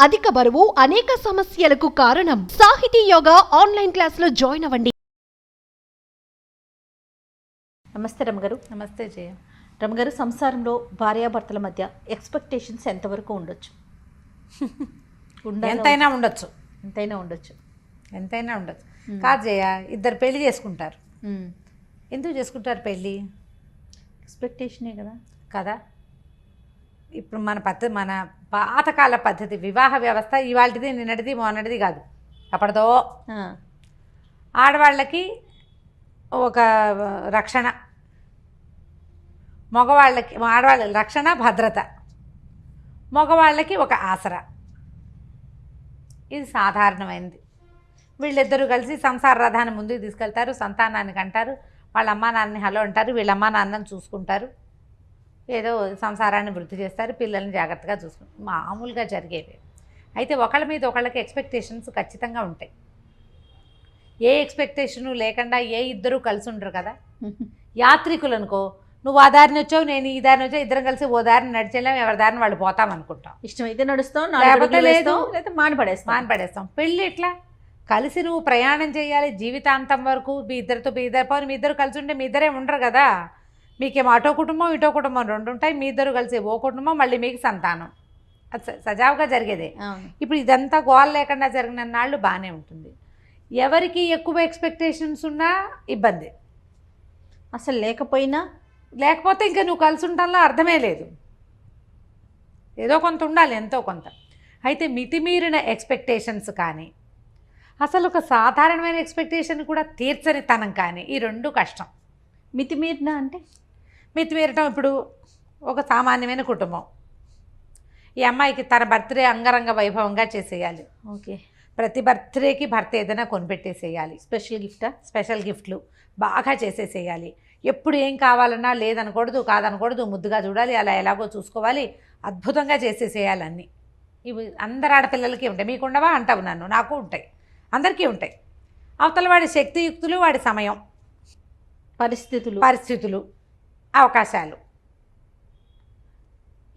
అధిక బరువు అనేక సమస్యలకు కారణం. సాహితీ యోగా ఆన్లైన్ క్లాసులో జాయిన్ అవ్వండి. నమస్తే రమగారు. నమస్తే జయ. రమగారు, సంసారంలో భార్యాభర్తల మధ్య ఎక్స్పెక్టేషన్స్ ఎంతవరకు ఉండొచ్చు? ఎంతైనా ఉండొచ్చు. ఎంతైనా ఉండొచ్చు. కాదు జయ, ఇద్దరు పెళ్లి చేసుకుంటారు. ఎందుకు చేసుకుంటారు పెళ్ళి? ఎక్స్పెక్టేషనే కదా. కదా, ఇప్పుడు మన పాతకాల పద్ధతి వివాహ వ్యవస్థ ఇవాళది నిన్నటిది మొన్నటిది కాదు, అప్పటిదో. ఆడవాళ్ళకి ఒక రక్షణ, మగవాళ్ళకి ఆడవాళ్ళ రక్షణ భద్రత, మగవాళ్ళకి ఒక ఆసరా. ఇది సాధారణమైనది. వీళ్ళిద్దరూ కలిసి సంసార రథాన్ని ముందుకు తీసుకెళ్తారు, సంతానానికి అంటారు, వాళ్ళ అమ్మా నాన్నని హలో అంటారు, వీళ్ళ అమ్మా నాన్నని చూసుకుంటారు, ఏదో సంసారాన్ని వృద్ధి చేస్తారు, పిల్లల్ని జాగ్రత్తగా చూసుకుంటారు. మామూలుగా జరిగేవి. అయితే ఒకళ్ళ మీద ఒకళ్ళకి ఎక్స్పెక్టేషన్స్ ఖచ్చితంగా ఉంటాయి. ఏ ఎక్స్పెక్టేషను లేకుండా ఏ ఇద్దరూ కలిసి ఉండరు కదా. యాత్రికులు అనుకో, నువ్వు ఆ దారిని వచ్చావు, నేను ఈ దారిని వచ్చావు, ఇద్దరం కలిసి ఓ దారిని నడిచేళ్ళాం, ఎవరి దారిని వాళ్ళు పోతాం అనుకుంటాం. ఇష్టమైతే నడుస్తాం, లేకపోతే లేదు, మానపడేస్తాం. పెళ్ళి ఎట్లా? కలిసి నువ్వు ప్రయాణం చేయాలి జీవితాంతం వరకు. మీ ఇద్దరు కలిసి ఉంటే మీ ఇద్దరే ఉండరు కదా. మీకేమో అటో కుటుంబం ఇటో కుటుంబం రెండు ఉంటాయి, మీ ఇద్దరు కలిసి ఓ కుటుంబం, మళ్ళీ మీకు సంతానం. అది సజావుగా జరిగేదే. ఇప్పుడు ఇదంతా గోల్ లేకుండా జరిగిన నాళ్ళు బాగానే ఉంటుంది. ఎవరికి ఎక్కువ ఎక్స్పెక్టేషన్స్ ఉన్నా ఇబ్బంది. అసలు లేకపోతే ఇంకా నువ్వు కలిసి ఉండటంలో అర్థమే లేదు. ఏదో కొంత ఉండాలి, ఎంతో కొంత. అయితే మితిమీరిన ఎక్స్పెక్టేషన్స్ కానీ, అసలు ఒక సాధారణమైన ఎక్స్పెక్టేషన్ కూడా తీర్చని తనం కానీ, ఈ రెండు కష్టం. మితిమీరటం ఇప్పుడు ఒక సామాన్యమైన కుటుంబం, ఈ అమ్మాయికి తన బర్త్డే అంగరంగ వైభవంగా చేసేయాలి. ఓకే, ప్రతి బర్త్డేకి భర్త ఏదైనా కొనిపెట్టేసేయాలి. స్పెషల్ గిఫ్ట్లు బాగా చేసేసేయాలి. ఎప్పుడు ఏం కావాలన్నా లేదనకూడదు, కాదనకూడదు, ముద్దుగా చూడాలి, అలా ఎలాగో చూసుకోవాలి, అద్భుతంగా చేసేసేయాలి అన్నీ. ఇవి అందరు ఆడపిల్లలకి ఉంటాయి. మీకుండవా అంటావు నన్ను, నాకు ఉంటాయి, అందరికీ ఉంటాయి. అవతల వాడి శక్తియుక్తులు, వాడి సమయం, పరిస్థితులు, అవకాశాలు.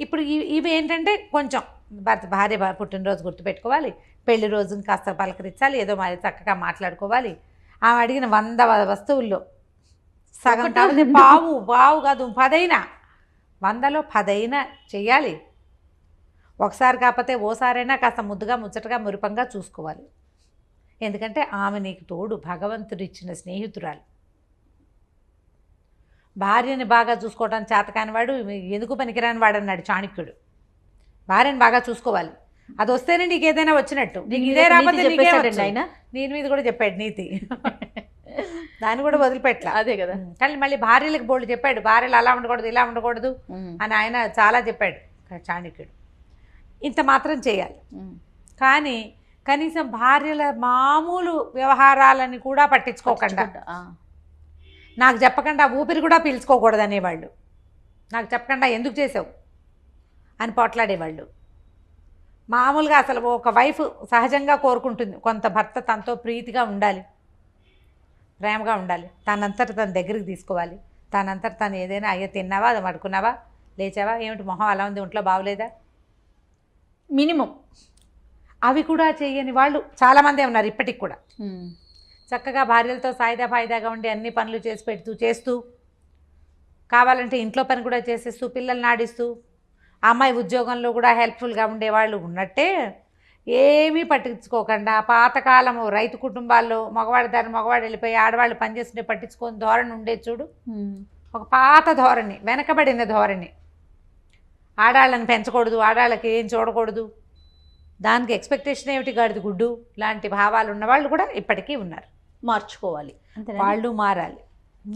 ఇప్పుడు ఇవి ఏంటంటే కొంచెం భార్య పుట్టినరోజు గుర్తుపెట్టుకోవాలి, పెళ్లి రోజుని కాస్త పలకరించాలి, ఏదో మరి చక్కగా మాట్లాడుకోవాలి. ఆమె అడిగిన 100 వస్తువుల్లో సగం కాదు, పావు కాదు 10 100లో 10 చెయ్యాలి. ఒకసారి కాకపోతే ఓసారైనా కాస్త ముద్దుగా ముచ్చటగా మురిపంగా చూసుకోవాలి. ఎందుకంటే ఆమె నీకు తోడు, భగవంతుడిచ్చిన స్నేహితురాలు. భార్యని బాగా చూసుకోవడం చేతకాని వాడు ఎందుకు పనికిరాని వాడు అన్నాడు చాణక్యుడు. భార్యని బాగా చూసుకోవాలి, అది వస్తేనే నీకు ఏదైనా వచ్చినట్టు. నీకు ఇదే రాకపోతే ఆయన దీని మీద కూడా చెప్పాడు నీతి. దాన్ని కూడా వదిలిపెట్టలా. అదే కదా. కానీ మళ్ళీ భార్యలకు బోల్డ్ చెప్పాడు, భార్యలు అలా ఉండకూడదు ఇలా ఉండకూడదు అని ఆయన చాలా చెప్పాడు చాణక్యుడు. ఇంత మాత్రం చేయాలి. కానీ కనీసం భార్యల మామూలు వ్యవహారాలని కూడా పట్టించుకోకుండా, నాకు చెప్పకుండా ఊపిరి కూడా పీల్చుకోకూడదు అనేవాళ్ళు. నాకు చెప్పకుండా ఎందుకు చేసావు అని పోట్లాడేవాళ్ళు. మామూలుగా అసలు ఒక వైఫ్ సహజంగా కోరుకుంటుంది, కొంత భర్త తనతో ప్రీతిగా ఉండాలి, ప్రేమగా ఉండాలి, తనంతట తన దగ్గరికి తీసుకోవాలి, తనంతట తను ఏదైనా అయ్యో తిన్నావా, అది పడుకున్నావా, లేచావా, ఏమిటి మొహం అలా ఉంది, ఒంట్లో బాగోలేదా, మినిమం అవి కూడా చేయని వాళ్ళు చాలామందే ఉన్నారు ఇప్పటికి కూడా. చక్కగా భార్యలతో ఫాయిదాగా ఉండి అన్ని పనులు చేస్తూ కావాలంటే ఇంట్లో పని కూడా చేసేస్తూ పిల్లల్ని ఆడిస్తూ అమ్మాయి ఉద్యోగంలో కూడా హెల్ప్ఫుల్గా ఉండేవాళ్ళు ఉన్నట్టే, ఏమీ పట్టించుకోకుండా పాతకాలము రైతు కుటుంబాల్లో మగవాడు వెళ్ళిపోయి ఆడవాళ్ళు పనిచేస్తుంటే పట్టించుకొని ధోరణి ఉండేది చూడు. ఒక పాత ధోరణి, వెనకబడిన ధోరణి. ఆడాళ్ళని పెంచకూడదు, ఆడాళ్ళకి ఏం చూడకూడదు, దానికి ఎక్స్పెక్టేషన్ ఏమిటి, గాడిద గుడ్డు లాంటి భావాలు ఉన్నవాళ్ళు కూడా ఇప్పటికీ ఉన్నారు. మార్చుకోవాలి, వాళ్ళు మారాలి.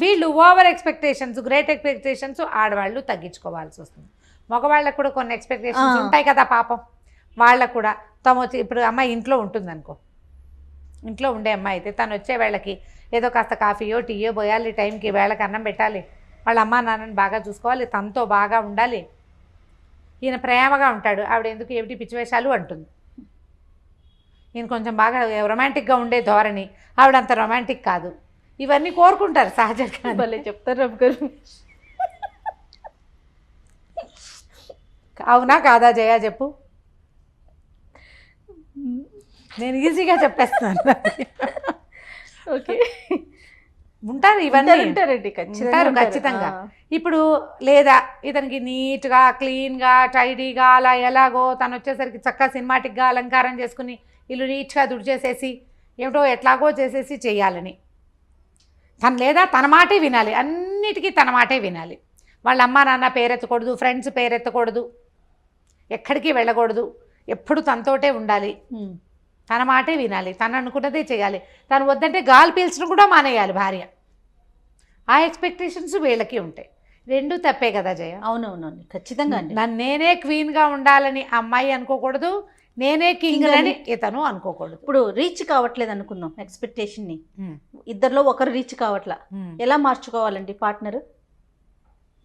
వీళ్ళు ఓవర్ ఎక్స్పెక్టేషన్స్, గ్రేట్ ఎక్స్పెక్టేషన్స్ ఆడవాళ్ళు తగ్గించుకోవాల్సి వస్తుంది. మగవాళ్ళకు కూడా కొన్ని ఎక్స్పెక్టేషన్స్ ఉంటాయి కదా పాపం. వాళ్ళకు కూడా ఇప్పుడు అమ్మాయి ఇంట్లో ఉంటుందనుకో, ఇంట్లో ఉండే అమ్మాయి అయితే తను వచ్చే వేళకి ఏదో కాస్త కాఫీయో టీయో పోయాలి, టైంకి వేళకి అన్నం పెట్టాలి, వాళ్ళ అమ్మా నాన్నని బాగా చూసుకోవాలి, తనతో బాగా ఉండాలి. ఈయన ప్రేమగా ఉంటాడు, ఆవిడ ఎందుకు ఏమిటి పిచ్చివేషాలు అంటుంది. ఈయన కొంచెం బాగా రొమాంటిక్గా ఉండే ధోరణి, ఆవిడ అంత రొమాంటిక్ కాదు. ఇవన్నీ కోరుకుంటారు సహజంగా. భలే చెప్తారు రమ్మగారు. అవునా కాదా జయ చెప్పు. నేను ఈజీగా చెప్పేస్తాను. ఓకే, ఉంటారు ఇవన్నీ ఉంటారండి, ఉంటారు ఖచ్చితంగా. ఇప్పుడు లేదా ఇతనికి నీట్గా క్లీన్గా టైడీగా అలా ఎలాగో తను వచ్చేసరికి చక్కగా సినిమాటిక్గా అలంకారం చేసుకుని ఇల్లు నీట్గా దుడిచేసేసి ఏమిటో ఎట్లాగో చేసేసి చేయాలని తను, లేదా తన మాటే వినాలి, అన్నిటికీ తన మాటే వినాలి. వాళ్ళ అమ్మ నాన్న పేరెత్తకూడదు, ఫ్రెండ్స్ పేరెత్తకూడదు, ఎక్కడికి వెళ్ళకూడదు, ఎప్పుడు తనతోటే ఉండాలి, తన మాటే వినాలి, తను అనుకున్నదే చేయాలి. తను వద్దంటే గాలి పీల్చడం కూడా మానేయాలి భార్య. ఆ ఎక్స్పెక్టేషన్స్ వీళ్ళకి ఉంటాయి. రెండూ తప్పే కదా జయ. అవునవునండి, ఖచ్చితంగా అండి. నన్ను నేనే క్వీన్గా ఉండాలని అమ్మాయి అనుకోకూడదు, నేనే కింగ్ అని ఇతను అనుకోకూడదు. ఇప్పుడు రీచ్ కావట్లేదు అనుకుందాం ఎక్స్పెక్టేషన్ని, ఇద్దరిలో ఒకరు రీచ్ కావట్లా, ఎలా మార్చుకోవాలండి పార్ట్నర్?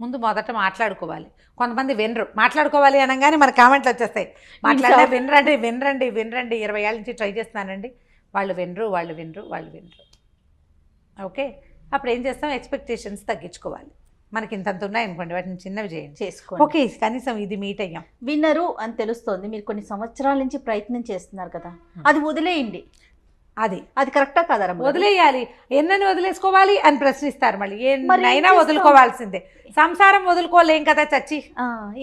ముందు మొదట మాట్లాడుకోవాలి. కొంతమంది వినరు, మాట్లాడుకోవాలి అనగానే మన కామెంట్లు వచ్చేస్తాయి, మాట్లాడే వినరండి వినరండి వినరండి, 20 ఏళ్ళ నుంచి ట్రై చేస్తున్నానండి, వాళ్ళు వినరు. ఓకే, అప్పుడు ఏం చేస్తాం, ఎక్స్పెక్టేషన్స్ తగ్గించుకోవాలి. మనకి ఇంతంత ఉన్నాయనుకోండి, వాటిని చిన్నవి చేసుకోండి. ఓకే, కనీసం ఇది మీట్ అయ్యాం, విన్నరు అని తెలుస్తోంది. మీరు కొన్ని సంవత్సరాల నుంచి ప్రయత్నం చేస్తున్నారు కదా, అది వదిలేయండి. అది కరెక్టా కాదా? వదిలేయాలి. ఎన్నని వదిలేసుకోవాలి అని ప్రశ్నిస్తారు మళ్ళీ. ఎన్నైనా వదులుకోవాల్సిందే, సంసారం వదులుకోలేం కదా చచ్చి.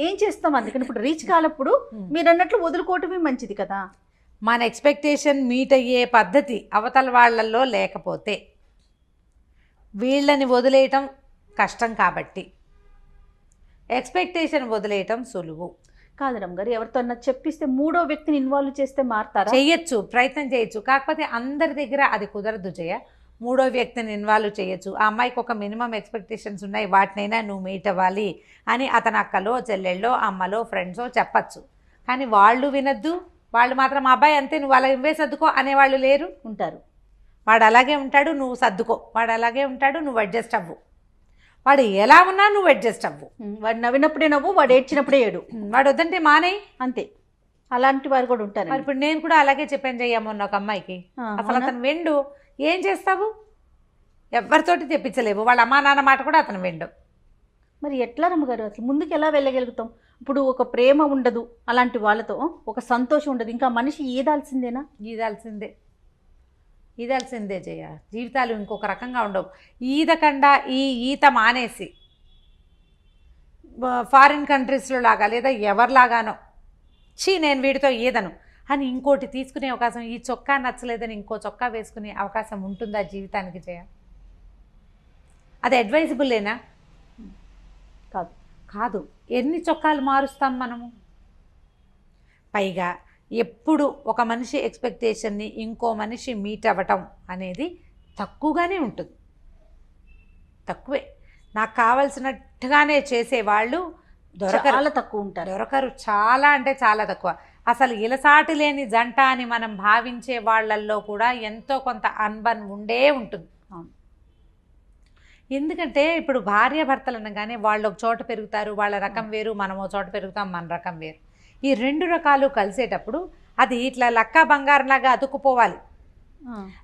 ఏం చేస్తాం? అందుకని ఇప్పుడు రీచ్ కానప్పుడు మీరు అన్నట్లు వదులుకోవటమే మంచిది కదా. మన ఎక్స్పెక్టేషన్ మీట్ అయ్యే పద్ధతి అవతల వాళ్ళల్లో లేకపోతే వీళ్ళని వదిలేయటం కష్టం, కాబట్టి ఎక్స్పెక్టేషన్ వదిలేయటం సులువు కాదు రమ్మగారు. ఎవరితో చెప్పిస్తే మూడో వ్యక్తిని ఇన్వాల్వ్ చేస్తే మారుతారా? చేయొచ్చు, ప్రయత్నం చేయొచ్చు. కాకపోతే అందరి దగ్గర అది కుదరదు జయ. మూడో వ్యక్తిని ఇన్వాల్వ్ చేయొచ్చు. ఆ అమ్మాయికి ఒక మినిమం ఎక్స్పెక్టేషన్స్ ఉన్నాయి, వాటినైనా నువ్వు మీట్ అవ్వాలి అని అతని అక్కలో చెల్లెళ్ళో అమ్మలో ఫ్రెండ్సో చెప్పచ్చు. కానీ వాళ్ళు వినద్దు, వాళ్ళు మాత్రం మా అబ్బాయి అంతే నువ్వు అలా ఇవ్వే సర్దుకో అనేవాళ్ళు లేరు. ఉంటారు. వాడు అలాగే ఉంటాడు, నువ్వు సర్దుకో. వాడు అలాగే ఉంటాడు, నువ్వు అడ్జస్ట్ అవ్వు. వాడు ఎలా ఉన్నా నువ్వు అడ్జస్ట్ అవ్వు. వాడు నవ్వినప్పుడే నవ్వు, వాడు ఏడ్చినప్పుడే ఏడు. వాడు వద్దంటే మానేయి, అంతే. అలాంటి వారు కూడా ఉంటారు. మరి ఇప్పుడు నేను కూడా అలాగే చెప్పాను చెయ్యమన్న ఒక అమ్మాయికి, అసలు అతను వెండు, ఏం చేస్తావు? ఎవరితోటి తెప్పించలేవు, వాళ్ళ అమ్మా నాన్న మాట కూడా అతను వెండు. మరి ఎట్లా రమ్మగారు అసలు ముందుకు ఎలా వెళ్ళగలుగుతాం? ఇప్పుడు ఒక ప్రేమ ఉండదు అలాంటి వాళ్ళతో, ఒక సంతోషం ఉండదు, ఇంకా మనిషి ఈదాల్సిందేనా? ఈదాల్సిందే జయ. జీవితాలు ఇంకొక రకంగా ఉండవు. ఈదకుండా ఈత మానేసి ఫారిన్ కంట్రీస్లో లాగా లేదా ఎవరిలాగానో నేను వీడితో ఈదను అని ఇంకోటి తీసుకునే అవకాశం, ఈ చొక్కా నచ్చలేదని ఇంకో చొక్కా వేసుకునే అవకాశం ఉంటుందా జీవితానికి జయ? అది అడ్వైజబుల్లేనా? కాదు. ఎన్ని చొక్కాలు మారుస్తాం మనము? పైగా ఎప్పుడు ఒక మనిషి ఎక్స్పెక్టేషన్ని ఇంకో మనిషి మీట్ అవ్వటం అనేది తక్కువగానే ఉంటుంది, తక్కువే. నాకు కావలసినట్టుగానే చేసేవాళ్ళు చాలా తక్కువ ఉంటారు, దొరకరు. చాలా అంటే చాలా తక్కువ. అసలు ఇలసాటి లేని జంట అని మనం భావించే వాళ్ళల్లో కూడా ఎంతో కొంత అన్బన్ ఉండే ఉంటుంది. ఎందుకంటే ఇప్పుడు భార్యాభర్తలు అనగానే వాళ్ళు ఒక చోట పెరుగుతారు, వాళ్ళ రకం వేరు, మనం ఒక చోట పెరుగుతాం, మన రకం వేరు. ఈ రెండు రకాలు కలిసేటప్పుడు అది ఇట్లా లక్క బంగారంలాగా అతుక్కుపోవాలి.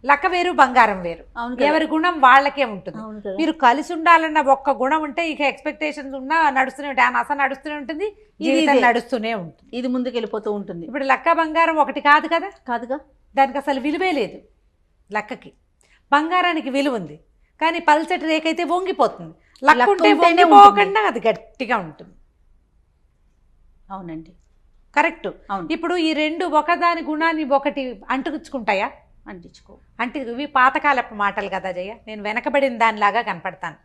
లక్క వేరు, బంగారం వేరు, ఎవరి గుణం వాళ్ళకే ఉంటుంది. మీరు కలిసి ఉండాలన్న ఒక్క గుణం ఉంటే ఇక ఎక్స్పెక్టేషన్స్ ఉన్నా నడుస్తూనే ఉంటాయి, ఆ నస నడుస్తూనే ఉంటుంది, జీవితం నడుస్తూనే ఉంటుంది, ఇది ముందుకు వెళ్ళిపోతూ ఉంటుంది. ఇప్పుడు లక్క బంగారం ఒకటి కాదు కదా, కాదుగా. దానికి అసలు విలువే లేదు. లక్కకి బంగారానికి విలువ ఉంది, కానీ పల్చటి రేఖ అయితే వంగిపోతుంది. లక్క ఉంటే వంగిపోకుండా అది గట్టిగా ఉంటుంది. అవునండి, కరెక్ట్. ఇప్పుడు ఈ రెండు ఒకదాని గుణాన్ని ఒకటి అంటుకుంటాయా? ఇవి పాతకాలపు మాటలు కదా జయ. నేను వెనకబడిన దానిలాగా కనపడతాను,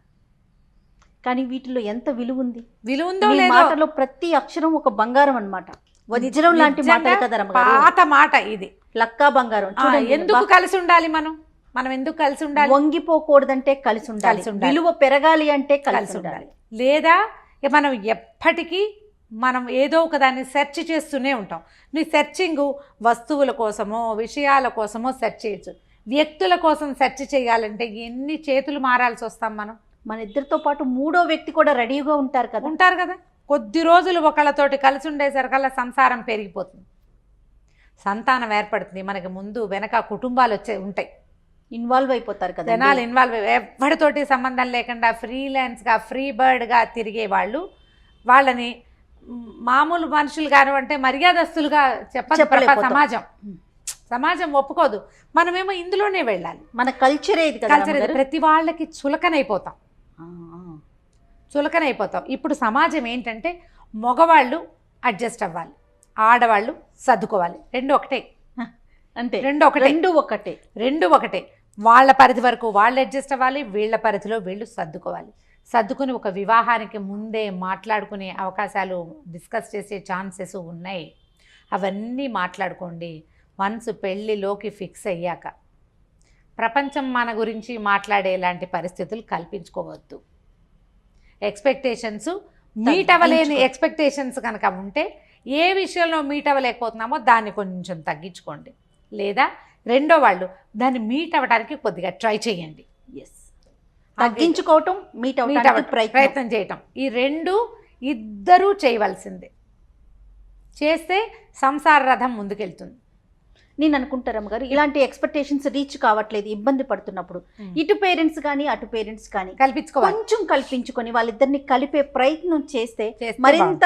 కానీ వీటిలో ఎంత విలువ ఉంది? విలువ ఉందో లేదో, మాటలో ప్రతి అక్షరం ఒక బంగారం అన్నమాట, వజ్రం లాంటి మాట కదా. పాత మాట ఇది, లక్కా బంగారం. ఎందుకు కలిసి ఉండాలి? మనం ఎందుకు కలిసి ఉండాలి? వంగిపోకూడదంటే కలిసి ఉండాలి, విలువ పెరగాలి అంటే కలిసి ఉండాలి. లేదా మనం ఎప్పటికీ మనం ఏదో ఒక దాన్ని సెర్చ్ చేస్తూనే ఉంటాం. నీ సెర్చింగ్ వస్తువుల కోసమో విషయాల కోసమో సెర్చ్ చేయొచ్చు, వ్యక్తుల కోసం సెర్చ్ చేయాలంటే ఎన్ని చేతులు మారాల్సి వస్తాం మనం. మన ఇద్దరితో పాటు మూడో వ్యక్తి కూడా రెడీగా ఉంటారు కదా. కొద్ది రోజులు ఒకళ్ళతోటి కలిసి ఉండేసరికల్లా సంసారం పెరిగిపోతుంది, సంతానం ఏర్పడుతుంది. మనకి ముందు వెనక కుటుంబాలు ఉంటాయి, ఇన్వాల్వ్ అయిపోతారు కదా. జనాలు ఇన్వాల్వ్ ఎవరితోటి సంబంధం లేకుండా ఫ్రీలాన్స్గా ఫ్రీ బర్డ్గా తిరిగే వాళ్ళని మామూలు మనుషులు కానివంటే మర్యాదస్తులుగా చెప్పలేదు సమాజం. సమాజం ఒప్పుకోదు, మనమేమో ఇందులోనే వెళ్ళాలి. మన కల్చరే ఇది కదా కల్చర్ అమ్మగారు. ప్రతి వాళ్ళకి చులకనైపోతాం. ఇప్పుడు సమాజం ఏంటంటే మగవాళ్ళు అడ్జస్ట్ అవ్వాలి, ఆడవాళ్ళు సర్దుకోవాలి. రెండు ఒకటే. రెండు ఒకటే. వాళ్ళ పరిధి వరకు వాళ్ళు అడ్జస్ట్ అవ్వాలి, వీళ్ళ పరిధిలో వీళ్ళు సర్దుకోవాలి. సర్దుకుని ఒక వివాహానికి ముందే మాట్లాడుకునే అవకాశాలు, డిస్కస్ చేసే ఛాన్సెస్ ఉన్నాయి. అవన్నీ మాట్లాడుకోండి. వన్స్ పెళ్ళిలోకి ఫిక్స్ అయ్యాక ప్రపంచం మన గురించి మాట్లాడేలాంటి పరిస్థితులు కల్పించుకోవద్దు. ఎక్స్పెక్టేషన్స్ మీట్ అవ్వలేని ఎక్స్పెక్టేషన్స్ కనుక ఉంటే, ఏ విషయంలో మీట్ అవ్వలేకపోతున్నామో దాన్ని కొంచెం తగ్గించుకోండి. లేదా రెండో వాళ్ళు దాన్ని మీట్ అవ్వడానికి కొద్దిగా ట్రై చేయండి. తగ్గించుకోవటం, మీట్ అవ్వడానికి ప్రయత్నం చేయటం, ఈ రెండు ఇద్దరూ చేయవలసిందే. చేస్తే సంసార రథం ముందుకెళ్తుంది. నేను అనుకుంటారమ్మ గారు, ఇలాంటి ఎక్స్పెక్టేషన్స్ రీచ్ కావట్లేదు, ఇబ్బంది పడుతున్నప్పుడు ఇటు పేరెంట్స్ కానీ అటు పేరెంట్స్ కానీ కొంచెం కల్పించుకొని వాళ్ళిద్దరిని కలిపే ప్రయత్నం చేస్తే మరింత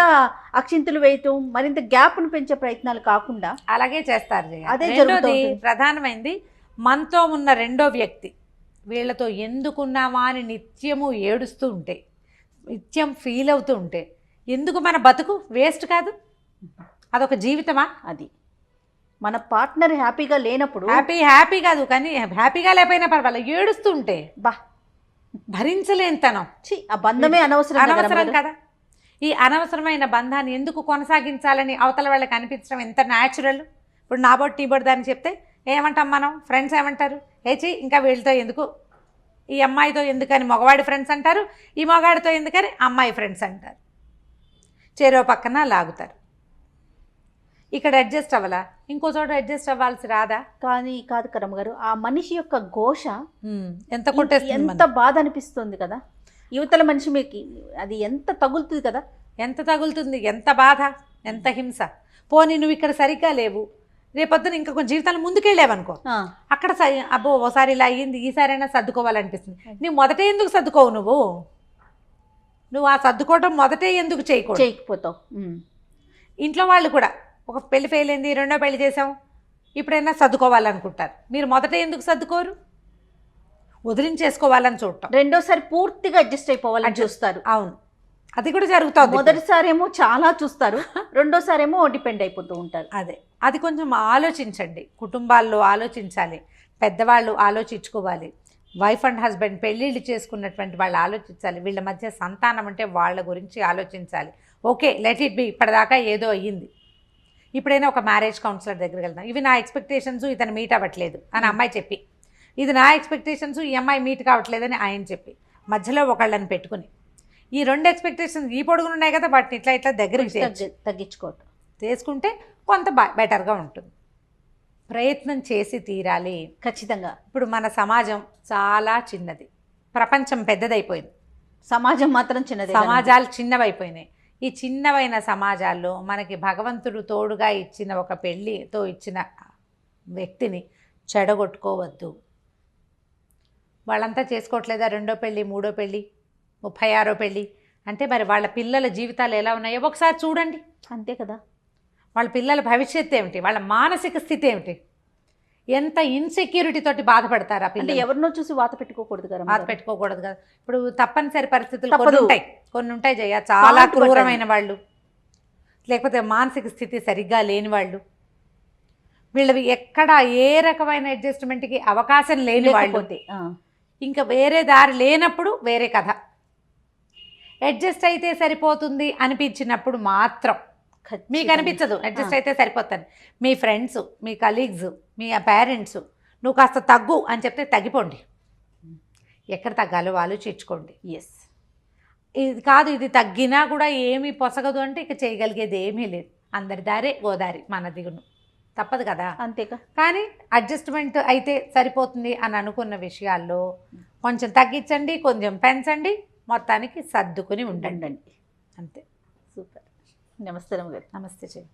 అక్షింతలు వేయటం, మరింత గ్యాప్ను పెంచే ప్రయత్నాలు కాకుండా అలాగే చేస్తారు. అదే ప్రధానమైంది, మనతో ఉన్న రెండో వ్యక్తి వీళ్ళతో ఎందుకున్నామా అని నిత్యము ఏడుస్తూ ఉంటే, నిత్యం ఫీల్ అవుతూ ఉంటే, ఎందుకు మన బతుకు వేస్ట్ కాదు? అదొక జీవితమా? అది మన పార్ట్నర్ హ్యాపీగా లేనప్పుడు, హ్యాపీ కాదు కానీ హ్యాపీగా లేకపోయినా పర్వాలేదు, ఏడుస్తూ ఉంటే భరించలేనితనం. ఆ బంధమే అనవసరం కదా. ఈ అనవసరమైన బంధాన్ని ఎందుకు కొనసాగించాలని అవతల వాళ్ళకి అనిపించడం ఎంత న్యాచురల్. ఇప్పుడు నా బొట్టు నీ బొట్టు దాన్ని చెప్తే ఏమంటాం మనం? ఫ్రెండ్స్ ఏమంటారు? ఏచి ఇంకా వీళ్ళతో ఎందుకు, ఈ అమ్మాయితో ఎందుకని మగవాడి ఫ్రెండ్స్ అంటారు, ఈ మగవాడితో ఎందుకని అమ్మాయి ఫ్రెండ్స్ అంటారు. చెరో పక్కన లాగుతారు. ఇక్కడ అడ్జస్ట్ అవ్వాలా, ఇంకో చోట అడ్జస్ట్ అవ్వాల్సి రాదా? కానీ కాదు కరమ్మ గారు, ఆ మనిషి యొక్క ఘోష ఎంత కొట్టేస్తుంది, ఎంత బాధ అనిపిస్తుంది కదా. యువతల మనిషి మీకు అది ఎంత తగులుతుంది కదా. ఎంత తగులుతుంది, ఎంత బాధ, ఎంత హింస. పోనీ నువ్వు ఇక్కడ సరిగ్గా లేవు, రేపొద్దున ఇంకా కొంచెం జీవితాలు ముందుకెళ్ళావనుకో, అక్కడ అబ్బో ఓసారి ఇలా అయ్యింది, ఈసారైనా సర్దుకోవాలనిపిస్తుంది. నువ్వు మొదటే ఎందుకు సర్దుకోవు? నువ్వు ఆ సర్దుకోవటం మొదటే ఎందుకు చేయకపోతావు? ఇంట్లో వాళ్ళు కూడా ఒక పెళ్లి ఫెయిల్ అయింది, రెండో పెళ్లి చేసాం, ఇప్పుడైనా సర్దుకోవాలనుకుంటారు. మీరు మొదట ఎందుకు సర్దుకోరు? వదిలించేసుకోవాలని చూడటం. రెండోసారి పూర్తిగా అడ్జస్ట్ అయిపోవాలని చూస్తారు. అవును, అది కూడా జరుగుతుంది. మొదటిసారేమో చాలా చూస్తారు, రెండోసారేమో డిపెండ్ అయిపోతూ ఉంటారు. అది కొంచెం ఆలోచించండి. కుటుంబాల్లో ఆలోచించాలి, పెద్దవాళ్ళు ఆలోచించుకోవాలి. వైఫ్ అండ్ హస్బెండ్ పెళ్ళిళ్ళు చేసుకున్నటువంటి వాళ్ళు ఆలోచించాలి. వీళ్ళ మధ్య సంతానం అంటే వాళ్ళ గురించి ఆలోచించాలి. ఓకే, లెట్ ఇట్ బి, ఇప్పటిదాకా ఏదో అయ్యింది, ఇప్పుడైనా ఒక మ్యారేజ్ కౌన్సిలర్ దగ్గరికి వెళ్దాం. ఇవి నా ఎక్స్పెక్టేషన్స్, ఇతను మీట్ అవ్వట్లేదు అని అమ్మాయి చెప్పి, ఇది నా ఎక్స్పెక్టేషన్స్, ఈ అమ్మాయి మీట్ కావట్లేదని ఆయన చెప్పి, మధ్యలో ఒకళ్ళని పెట్టుకుని ఈ రెండు ఎక్స్పెక్టేషన్స్ ఈ పొడుగులు ఉన్నాయి కదా, వాటిని ఇట్లా దగ్గరికి తగ్గించుకోవటం చేసుకుంటే కొంత బెటర్గా ఉంటుంది. ప్రయత్నం చేసి తీరాలి ఖచ్చితంగా. ఇప్పుడు మన సమాజం చాలా చిన్నది, ప్రపంచం పెద్దదైపోయింది, సమాజం మాత్రం చిన్నది, సమాజాలు చిన్నవైపోయినాయి. ఈ చిన్నవైన సమాజాల్లో మనకి భగవంతుడు తోడుగా ఇచ్చిన ఒక పెళ్ళితో ఇచ్చిన వ్యక్తిని చెడగొట్టుకోవద్దు. వాళ్ళంతా చేసుకోవట్లేదా రెండో పెళ్ళి, మూడో పెళ్ళి, 36వ పెళ్ళి అంటే మరి వాళ్ళ పిల్లల జీవితాలు ఎలా ఉన్నాయో ఒకసారి చూడండి. అంతే కదా. వాళ్ళ పిల్లల భవిష్యత్తు ఏమిటి, వాళ్ళ మానసిక స్థితి ఏమిటి, ఎంత ఇన్సెక్యూరిటీ తోటి బాధపడతారు ఆ పిల్లలు. ఎవరినో చూసి వాత పెట్టుకోకూడదు కదా. ఇప్పుడు తప్పనిసరి పరిస్థితులు కొన్ని ఉంటాయి జయ, చాలా క్రూరమైన వాళ్ళు, లేకపోతే మానసిక స్థితి సరిగ్గా లేని వాళ్ళు, వీళ్ళవి ఎక్కడ ఏ రకమైన అడ్జస్ట్మెంట్కి అవకాశం లేని వాళ్ళు, ఇంకా వేరే దారి లేనప్పుడు వేరే కథ. అడ్జస్ట్ అయితే సరిపోతుంది అనిపించినప్పుడు మాత్రం, మీకు అనిపించదు అడ్జస్ట్ అయితే సరిపోతాను, మీ ఫ్రెండ్స్, మీ కలీగ్స్, మీ పేరెంట్స్ నువ్వు కాస్త తగ్గు అని చెప్తే తగ్గిపోండి. ఎక్కడ తగ్గాలో ఆలోచించుకోండి. ఇది కాదు, ఇది తగ్గినా కూడా ఏమీ పొసగదు అంటే ఇక చేయగలిగేది ఏమీ లేదు. అందరి దారే గోదారి, మన దిగును తప్పదు కదా. అంతేగా. కానీ అడ్జస్ట్మెంట్ అయితే సరిపోతుంది అని అనుకున్న విషయాల్లో కొంచెం తగ్గించండి, కొంచెం పెంచండి, మొత్తానికి సర్దుకుని ఉండండి. అంతే. సూపర్. నమస్తే. నమస్తే చెయ్యి.